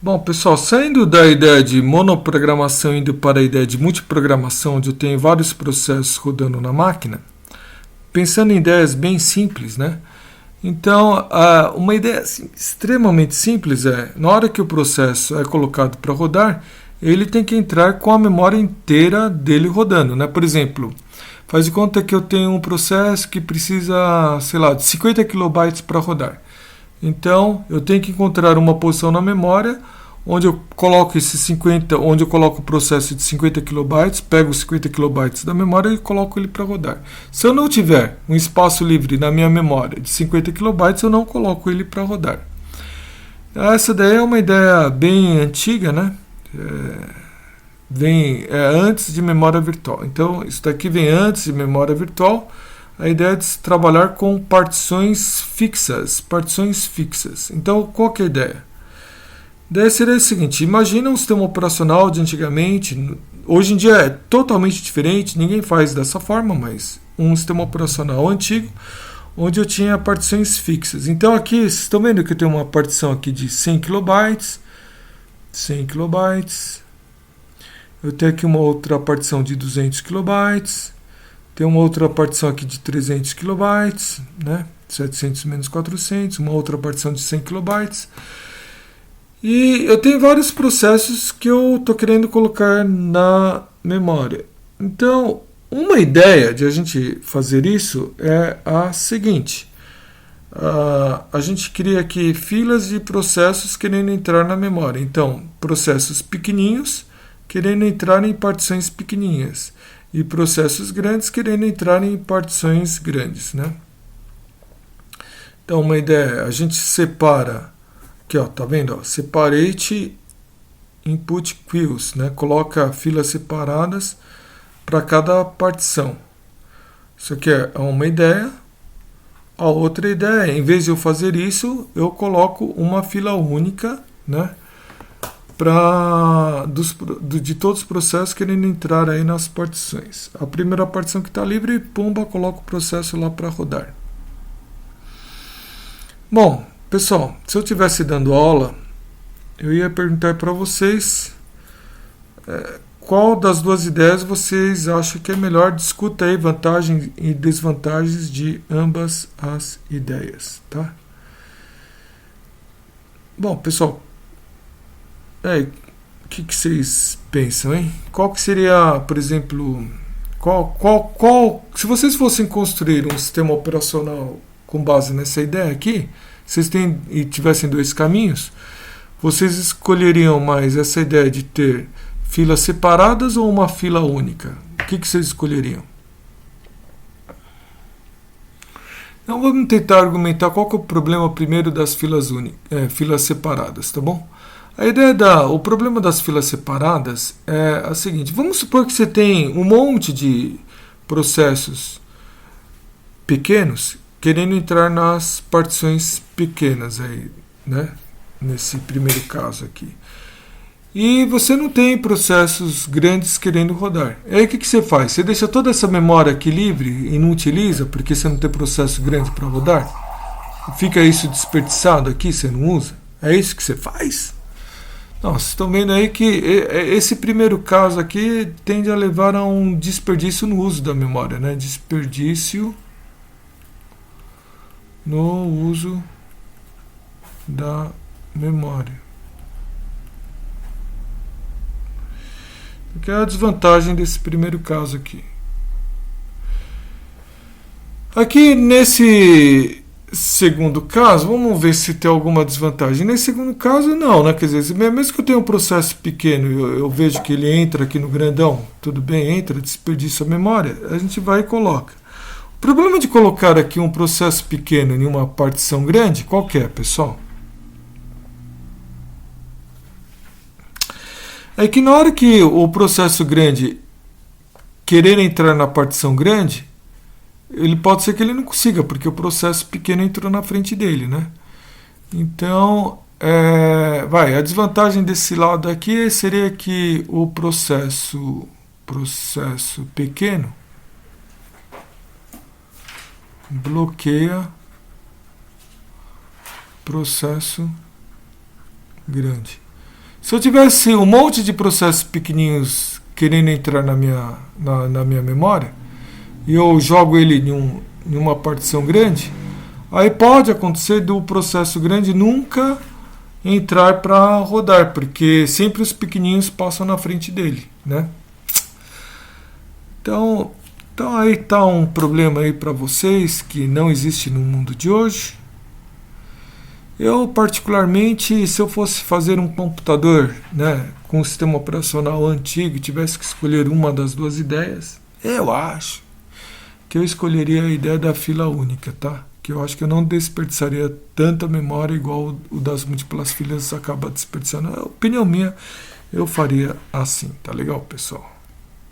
Bom, pessoal, saindo da ideia de monoprogramação e indo para a ideia de multiprogramação, onde eu tenho vários processos rodando na máquina, pensando em ideias bem simples, né? Então, uma ideia assim, extremamente simples é, na hora que o processo é colocado para rodar, ele tem que entrar com a memória inteira dele rodando, né? Por exemplo, faz de conta que eu tenho um processo que precisa, sei lá, de 50 kilobytes para rodar. Então, eu tenho que encontrar uma posição na memória onde eu coloco esses 50, onde eu coloco o processo de 50 kilobytes, pego os 50 kilobytes da memória e coloco ele para rodar. Se eu não tiver um espaço livre na minha memória de 50 kilobytes, eu não coloco ele para rodar. Essa daí é uma ideia bem antiga, né? Vem antes de memória virtual. Então, isso daqui vem antes de memória virtual. A ideia é de se trabalhar com partições fixas. Partições fixas. Então, qual que é a ideia? A ideia seria o seguinte: imagina um sistema operacional de antigamente. Hoje em dia é totalmente diferente, ninguém faz dessa forma, mas um sistema operacional antigo, onde eu tinha partições fixas. Então aqui, vocês estão vendo que eu tenho uma partição aqui de 100 kilobytes. 100 kilobytes. Eu tenho aqui uma outra partição de 200 kilobytes. Tem uma outra partição aqui de 300 kilobytes, né? 700 menos 400, uma outra partição de 100 kilobytes. E eu tenho vários processos que eu estou querendo colocar na memória. Então, uma ideia de a gente fazer isso é a seguinte. A gente cria aqui filas de processos querendo entrar na memória. Então, processos pequeninhos querendo entrar em partições pequenininhas. E processos grandes querendo entrar em partições grandes, né? Então, uma ideia, a gente separa, aqui ó, tá vendo? Ó, separate input queues, né? Coloca filas separadas para cada partição. Isso aqui é uma ideia. A outra ideia, em vez de eu fazer isso, eu coloco uma fila única, né? De todos os processos querendo entrar aí nas partições. A primeira partição que está livre, pumba, coloco o processo lá para rodar. Bom, pessoal, se eu estivesse dando aula, eu ia perguntar para vocês qual das duas ideias vocês acham que é melhor. Discuta aí vantagens e desvantagens de ambas as ideias, Bom, pessoal, o que vocês pensam, hein? Qual que seria, por exemplo, se vocês fossem construir um sistema operacional com base nessa ideia aqui, e tivessem dois caminhos, vocês escolheriam mais essa ideia de ter filas separadas ou uma fila única? O que vocês escolheriam? Então vamos tentar argumentar qual que é o problema primeiro das filas separadas, tá bom? O problema das filas separadas é a seguinte: vamos supor que você tem um monte de processos pequenos querendo entrar nas partições pequenas aí, né? Nesse primeiro caso aqui. E você não tem processos grandes querendo rodar. Aí o que você faz? Você deixa toda essa memória aqui livre e não utiliza porque você não tem processo grande para rodar? Fica isso desperdiçado aqui, você não usa? É isso que você faz? Não, vocês estão vendo aí que esse primeiro caso aqui tende a levar a um desperdício no uso da memória, né? Desperdício no uso da memória. Que é a desvantagem desse primeiro caso aqui. Aqui nesse segundo caso, vamos ver se tem alguma desvantagem. Nesse segundo caso, não, né? Quer dizer, mesmo que eu tenha um processo pequeno e eu vejo que ele entra aqui no grandão, tudo bem, entra, desperdiça a memória, a gente vai e coloca. O problema de colocar aqui um processo pequeno em uma partição grande, qual que é, pessoal? É que na hora que o processo grande querer entrar na partição grande, ele pode ser que ele não consiga, porque o processo pequeno entrou na frente dele, né? Então, a desvantagem desse lado aqui seria que o processo pequeno bloqueia processo grande. Se eu tivesse um monte de processos pequenininhos querendo entrar na minha memória, e eu jogo ele em uma partição grande, aí pode acontecer do processo grande nunca entrar para rodar, porque sempre os pequenininhos passam na frente dele, né? Então aí está um problema aí para vocês que não existe no mundo de hoje. Eu particularmente, se eu fosse fazer um computador, né, com um sistema operacional antigo e tivesse que escolher uma das duas ideias, eu acho que eu escolheria a ideia da fila única, tá? Que eu acho que eu não desperdiçaria tanta memória igual o das múltiplas filas acaba desperdiçando. É opinião minha, eu faria assim, tá legal, pessoal?